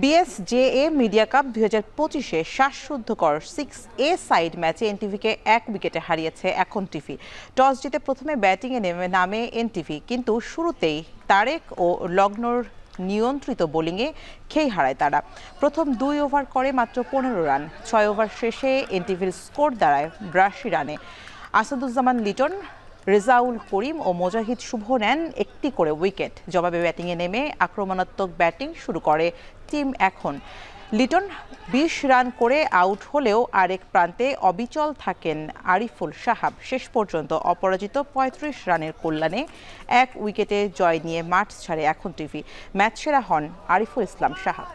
BSJA media cup 2025-এ শ্বাসরুদ্ধকর 6A side ম্যাচে এনটিভিকে 1 উইকেটে হারিয়েছে এখন টিভি। টস জিতে প্রথমে ব্যাটিংয়ে নামে এনটিভি, কিন্তু শুরুতেই তারেক ও লগ্নর নিয়ন্ত্রিত বোলিংয়ে খেই হারায় তারা। প্রথম 2 ওভার করে মাত্র 15 রান। 6 ওভার শেষে এনটিভির স্কোর দাঁড়ায় 82 রানে। আসাদুজ্জামান লিটন, রেজাউল করিম ও মোজাহিদ শুভ নেন একটি করে উইকেট। জবাবে ব্যাটিংয়ে নেমে আক্রমণাত্মক ব্যাটিং শুরু করে টিম এখন। লিটন 20 রান করে আউট হলেও আরেক প্রান্তে অবিচল থাকেন আরিফুল সাহাব। শেষ পর্যন্ত অপরাজিত 35 রানের কল্যাণে 1 উইকেটে জয় নিয়ে মাঠ ছাড়ে এখন টিভি। ম্যাচ সেরা হন আরিফুল ইসলাম সাহাব।